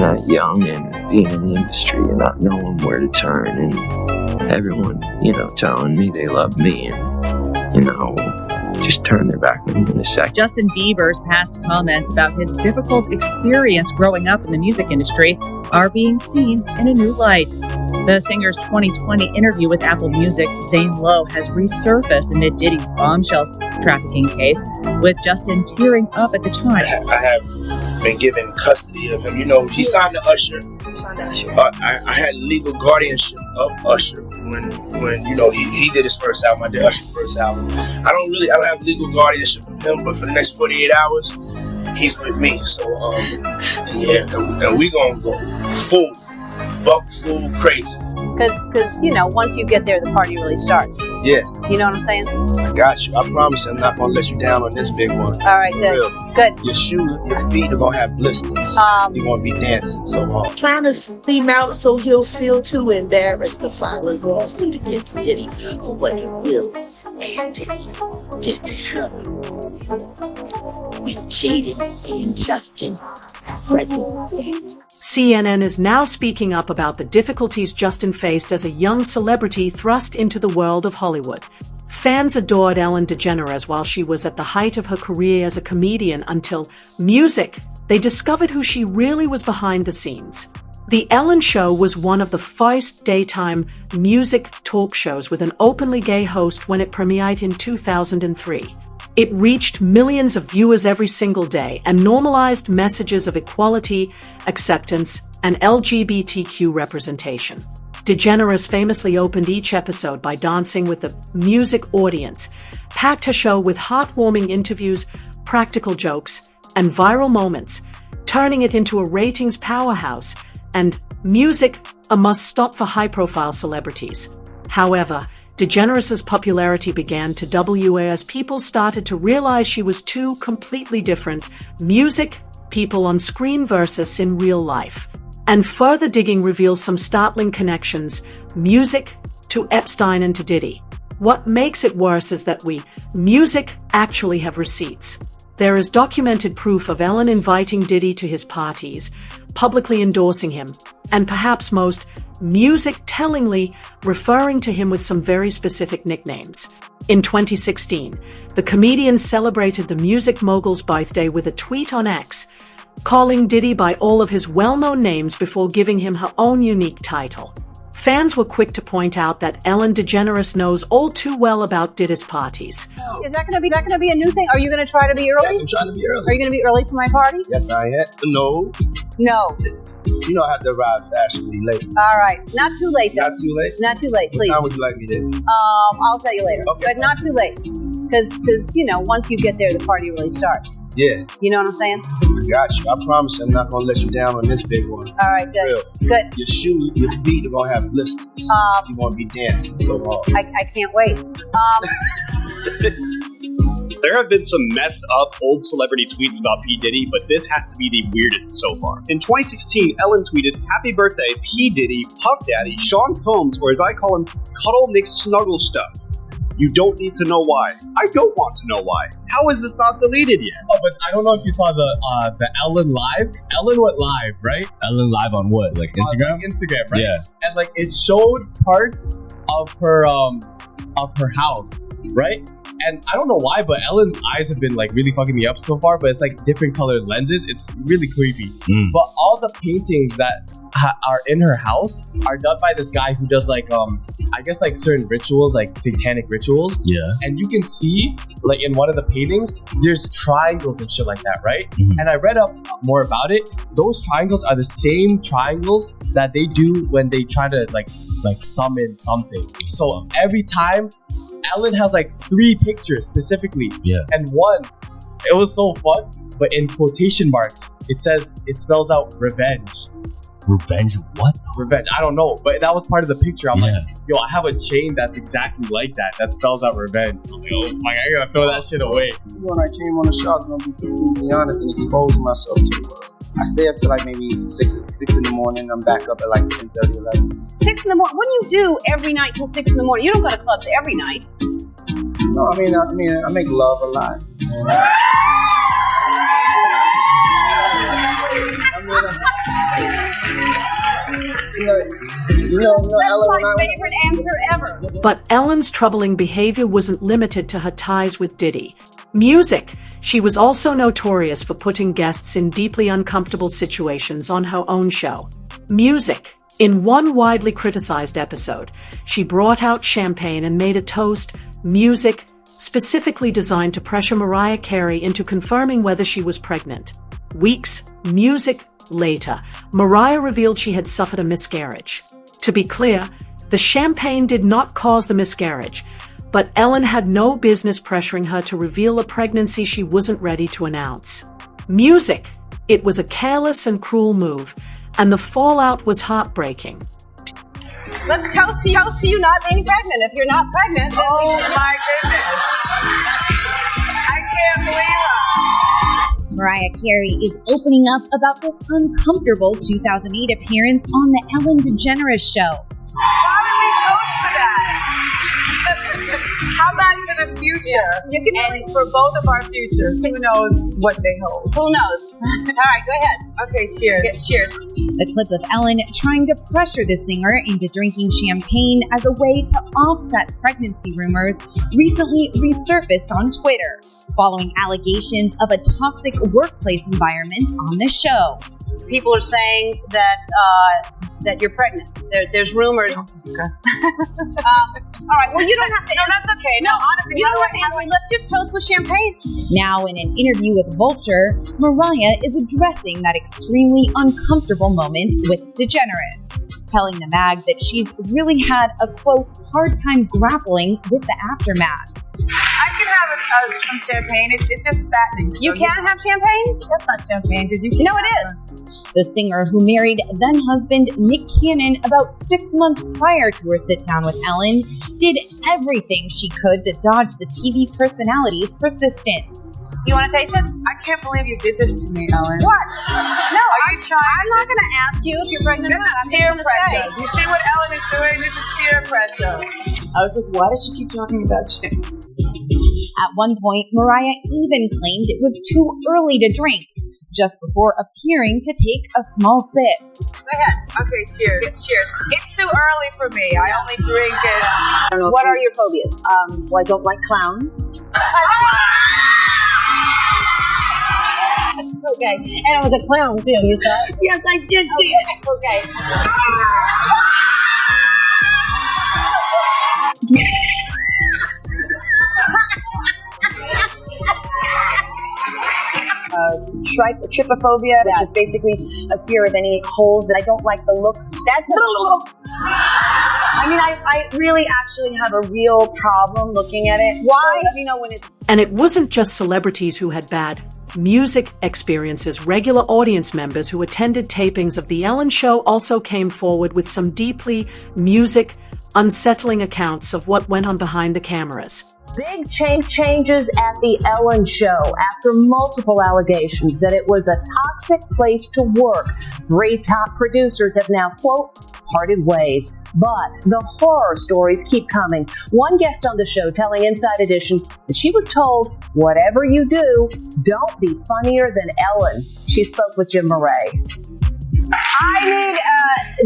that young and being in the industry and not knowing where to turn, and everyone, telling me they love me and, just turn their back on me in a second. Justin Bieber's past comments about his difficult experience growing up in the music industry are being seen in a new light. The singer's 2020 interview with Apple Music's Zane Lowe has resurfaced amid Diddy's bombshell trafficking case, with Justin tearing up at the time. I have been given custody of him. He signed to Usher. I had legal guardianship of Usher when he did his first album. I did Usher's first album. I don't have legal guardianship of him, but for the next 48 hours, he's with me. So and we gonna go full crazy. Because once you get there, the party really starts. Yeah. You know what I'm saying? I got you. I promise you, I'm not gonna let you down on this big one. All right, good. Real. Good. Your shoes, your feet are gonna have blisters. You're gonna be dancing so hard. Trying to see him out so he'll feel too embarrassed to finally go off to get Diddy for what he will. We cheated in Justin. CNN is now speaking up about the difficulties Justin faced as a young celebrity thrust into the world of Hollywood. Fans adored Ellen DeGeneres while she was at the height of her career as a comedian until music. They discovered who she really was behind the scenes. The Ellen Show was one of the first daytime music talk shows with an openly gay host when it premiered in 2003. It reached millions of viewers every single day and normalized messages of equality, acceptance, and LGBTQ representation. DeGeneres famously opened each episode by dancing with the music audience, packed her show with heartwarming interviews, practical jokes, and viral moments, turning it into a ratings powerhouse and music a must-stop for high-profile celebrities. However, DeGeneres' popularity began to double as people started to realize she was two completely different music people on screen versus in real life. And further digging reveals some startling connections, music to Epstein and to Diddy. What makes it worse is that music actually have receipts. There is documented proof of Ellen inviting Diddy to his parties, publicly endorsing him, and perhaps most, music tellingly referring to him with some very specific nicknames. In 2016, the comedian celebrated the music mogul's birthday with a tweet on X, calling Diddy by all of his well-known names before giving him her own unique title. Fans were quick to point out that Ellen DeGeneres knows all too well about Diddy's parties. Is that gonna be a new thing? Are you gonna try to be early? Yes, I'm trying to be early. Are you gonna be early for my party? Yes, I am. No. I have to arrive fashionably late. All right, not too late though. Not too late? Not too late, please. What time would you like me there? I'll tell you later. Okay. But not too late. Because once you get there, the party really starts. Yeah. You know what I'm saying? I got you. I promise you, I'm not gonna let you down on this big one. All right, good. Real. Good. Your shoes, your feet are gonna have blisters. You're gonna be dancing so hard. I can't wait. There have been some messed up old celebrity tweets about P. Diddy, but this has to be the weirdest so far. In 2016, Ellen tweeted, "Happy birthday, P. Diddy, Puff Daddy, Sean Combs, or as I call him, Cuddle Nick Snuggle Stuff. You don't need to know why. I don't want to know why. How is this not deleted yet?" Oh, but I don't know if you saw the Ellen live. Ellen went live, right? Ellen live on what? Like Instagram? Instagram, right? Yeah. And like it showed parts of her house, right? And I don't know why, but Ellen's eyes have been like really fucking me up so far, but it's like different colored lenses. It's really creepy. But all the paintings that are in her house are done by this guy who does like, I guess like certain rituals, like satanic rituals. Yeah. And you can see like in one of the paintings, there's triangles and shit like that, right? And I read up more about it. Those triangles are the same triangles that they do when they try to like summon something. So every time, Ellen has like 3 pictures specifically. Yeah. And one, it was so fun, but in quotation marks, it spells out revenge. Revenge? What? Revenge. I don't know, but that was part of the picture. I'm like, yo, I have a chain that's exactly like that. That spells out revenge. I'm like, oh, I gotta throw that shit away. When I came on the show, I was gonna be completely honest and expose myself to the world. I stay up to like maybe 6 in the morning. I'm back up at like 10:30, 11. 6 in the morning? What do you do every night till 6 in the morning? You don't go to clubs every night. No, I mean, I make love a lot. That's my favorite answer ever. But Ellen's troubling behavior wasn't limited to her ties with Diddy. Music. She was also notorious for putting guests in deeply uncomfortable situations on her own show. Music. In one widely criticized episode, she brought out champagne and made a toast, music, specifically designed to pressure Mariah Carey into confirming whether she was pregnant. Weeks, music, later, Mariah revealed she had suffered a miscarriage. To be clear, the champagne did not cause the miscarriage, but Ellen had no business pressuring her to reveal a pregnancy she wasn't ready to announce. Music. It was a careless and cruel move, and the fallout was heartbreaking. Let's toast to you not being pregnant. If you're not pregnant, then Oh my goodness. I can't believe it. Mariah Carey is opening up about this uncomfortable 2008 appearance on the Ellen DeGeneres Show. Why did we post to that? How back to the future? And for both of our futures, who knows what they hold? who knows? All right, go ahead. Okay, cheers. Yes, cheers. The clip of Ellen trying to pressure the singer into drinking champagne as a way to offset pregnancy rumors recently resurfaced on Twitter, following allegations of a toxic workplace environment on the show. People are saying that that you're pregnant. There's rumors. Don't discuss that. All right. Well, you don't have to. No, that's okay. No, honestly, You don't have to answer me. Let's just toast with champagne. Now, in an interview with Vulture, Mariah is addressing that extremely uncomfortable moment with DeGeneres, telling the mag that she's really had a, quote, hard time grappling with the aftermath. I can have some champagne. It's just fattening. So You can't have champagne? That's not champagne because you can. No, it is. The singer, who married then-husband Nick Cannon about 6 months prior to her sit-down with Ellen, did everything she could to dodge the TV personality's persistence. You want to taste it? I can't believe you did this to me, Ellen. What? No, Are you trying? I'm not going to ask you if you're pregnant or This not. is I'm peer just gonna pressure. You see what Ellen is doing? This is peer pressure. I was like, why does she keep talking about shit? At one point, Mariah even claimed it was too early to drink, just before appearing to take a small sip. Go ahead. Okay, cheers. Yes, cheers. It's too early for me. I only drink it. What are your phobias? Well, I don't like clowns. Okay. And I was a clown too, you said? Yes, I did see it. Okay. Trypophobia, which is basically a fear of any holes that I don't like the look. That's I mean, I really actually have a real problem looking at it. Why? So let me know when it's... And it wasn't just celebrities who had bad music experiences. Regular audience members who attended tapings of The Ellen Show also came forward with some deeply unsettling accounts of what went on behind the cameras. Big changes at The Ellen Show after multiple allegations that it was a toxic place to work. 3 top producers have now, quote, parted ways. But the horror stories keep coming. One guest on the show telling Inside Edition that she was told, whatever you do, don't be funnier than Ellen. She spoke with Jim Murray. I need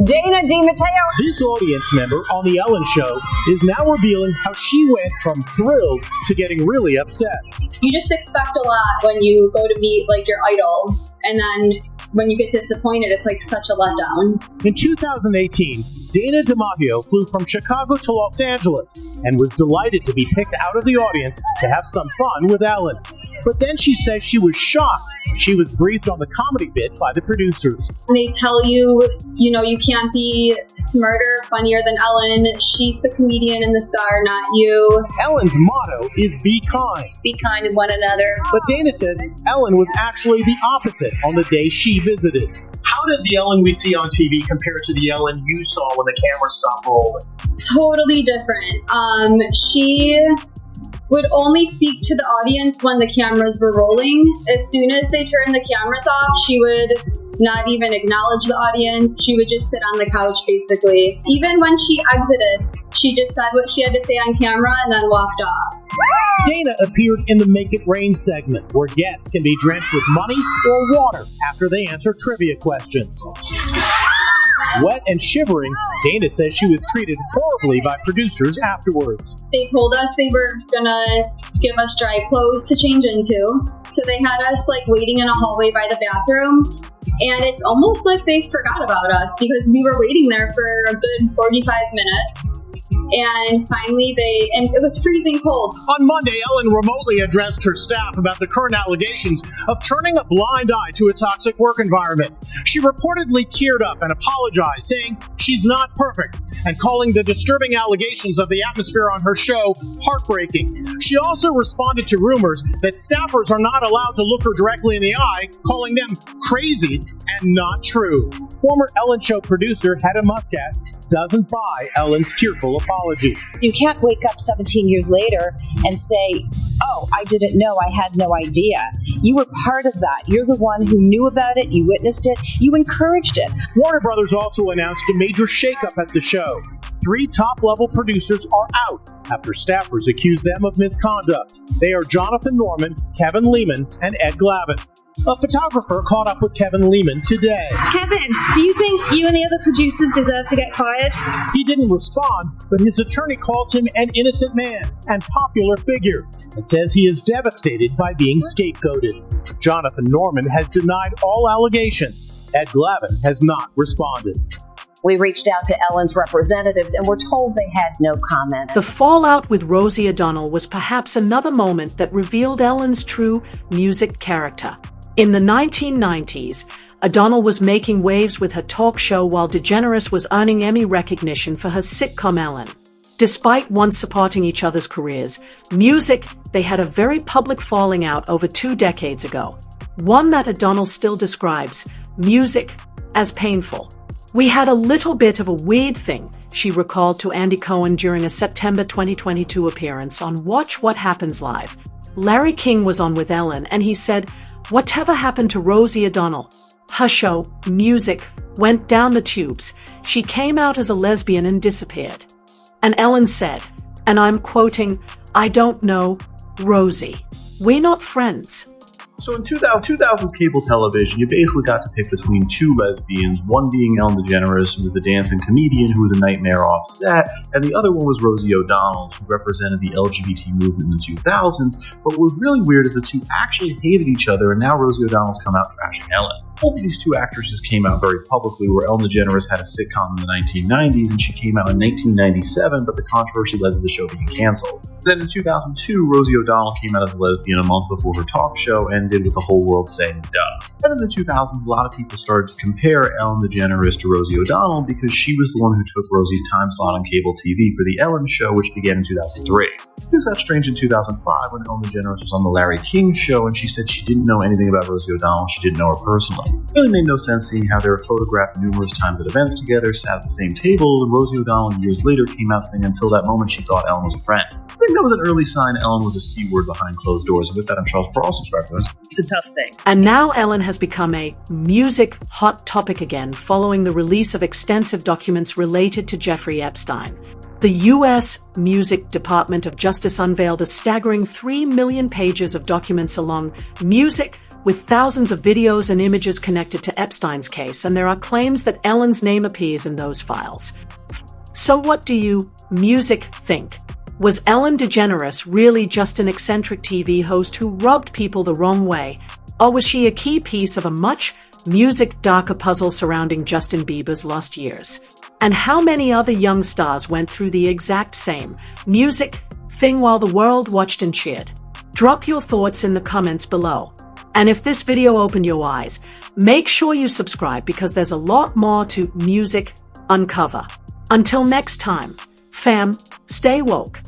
Dana DiMatteo. This audience member on The Ellen Show is now revealing how she went from thrilled to getting really upset. You just expect a lot when you go to meet like your idol, and then when you get disappointed, it's like such a letdown. In 2018, Dana DiMatteo flew from Chicago to Los Angeles and was delighted to be picked out of the audience to have some fun with Ellen. But then she says she was shocked she was briefed on the comedy bit by the producers. They tell you, you know, you can't be smarter, funnier than Ellen. She's the comedian and the star, not you. Ellen's motto is be kind. Be kind to one another. But Dana says Ellen was actually the opposite on the day she visited. How does the Ellen we see on TV compare to the Ellen you saw when the camera stopped rolling? Totally different. She would only speak to the audience when the cameras were rolling. As soon as they turned the cameras off, she would not even acknowledge the audience. She would just sit on the couch, basically. Even when she exited, she just said what she had to say on camera and then walked off. Dana appeared in the Make It Rain segment, where guests can be drenched with money or water after they answer trivia questions. Wet and shivering, Dana says she was treated horribly by producers afterwards. They told us they were gonna give us dry clothes to change into. So they had us like waiting in a hallway by the bathroom. And it's almost like they forgot about us because we were waiting there for a good 45 minutes. And finally and it was freezing cold. On Monday, Ellen remotely addressed her staff about the current allegations of turning a blind eye to a toxic work environment. She reportedly teared up and apologized, saying she's not perfect, and calling the disturbing allegations of the atmosphere on her show heartbreaking. She also responded to rumors that staffers are not allowed to look her directly in the eye, calling them crazy and not true. Former Ellen Show producer Hedda Muscat doesn't buy Ellen's tearful apology. You can't wake up 17 years later and say, oh, I didn't know, I had no idea. You were part of that. You're the one who knew about it, you witnessed it, you encouraged it. Warner Brothers also announced a major shakeup at the show. 3 top-level producers are out after staffers accuse them of misconduct. They are Jonathan Norman, Kevin Lehman, and Ed Glavin. A photographer caught up with Kevin Lehman today. Kevin, do you think you and the other producers deserve to get fired? He didn't respond, but his attorney calls him an innocent man and popular figure and says he is devastated by being scapegoated. Jonathan Norman has denied all allegations. Ed Glavin has not responded. We reached out to Ellen's representatives and were told they had no comment. The fallout with Rosie O'Donnell was perhaps another moment that revealed Ellen's true music character. In the 1990s, O'Donnell was making waves with her talk show while DeGeneres was earning Emmy recognition for her sitcom Ellen. Despite once supporting each other's careers, music, they had a very public falling out over 2 decades ago. One that O'Donnell still describes, music, as painful. We had a little bit of a weird thing, she recalled to Andy Cohen during a September 2022 appearance on Watch What Happens Live. Larry King was on with Ellen and he said, "Whatever happened to Rosie O'Donnell? Her show, music, went down the tubes. She came out as a lesbian and disappeared." And Ellen said, and I'm quoting, "I don't know, Rosie. We're not friends." So in 2000's cable television, you basically got to pick between 2 lesbians, one being Ellen DeGeneres, who was the dancing comedian who was a nightmare off set, and the other one was Rosie O'Donnell, who represented the LGBT movement in the 2000s. But what was really weird is the 2 actually hated each other, and now Rosie O'Donnell's come out trashing Ellen. Both of these 2 actresses came out very publicly, where Ellen DeGeneres had a sitcom in the 1990s, and she came out in 1997, but the controversy led to the show being canceled. Then in 2002, Rosie O'Donnell came out as a lesbian a month before her talk show ended with the whole world saying duh. And in the 2000s, a lot of people started to compare Ellen DeGeneres to Rosie O'Donnell because she was the one who took Rosie's time slot on cable TV for The Ellen Show, which began in 2003. This got strange in 2005 when Ellen DeGeneres was on the Larry King Show and she said she didn't know anything about Rosie O'Donnell, she didn't know her personally. It really made no sense seeing how they were photographed numerous times at events together, sat at the same table, and Rosie O'Donnell years later came out saying until that moment she thought Ellen was a friend. I think that was an early sign Ellen was a C-word behind closed doors, and with that I'm Charles Perrault, subscribe to us. It's a tough thing. And now Ellen has become a music hot topic again following the release of extensive documents related to Jeffrey Epstein. The U.S. Music Department of Justice unveiled a staggering 3 million pages of documents along music with thousands of videos and images connected to Epstein's case, and there are claims that Ellen's name appears in those files. So what do you, music, think? Was Ellen DeGeneres really just an eccentric TV host who rubbed people the wrong way? Or was she a key piece of a much music darker puzzle surrounding Justin Bieber's lost years? And how many other young stars went through the exact same music thing while the world watched and cheered? Drop your thoughts in the comments below. And if this video opened your eyes, make sure you subscribe because there's a lot more to Music Uncover. Until next time, fam, stay woke.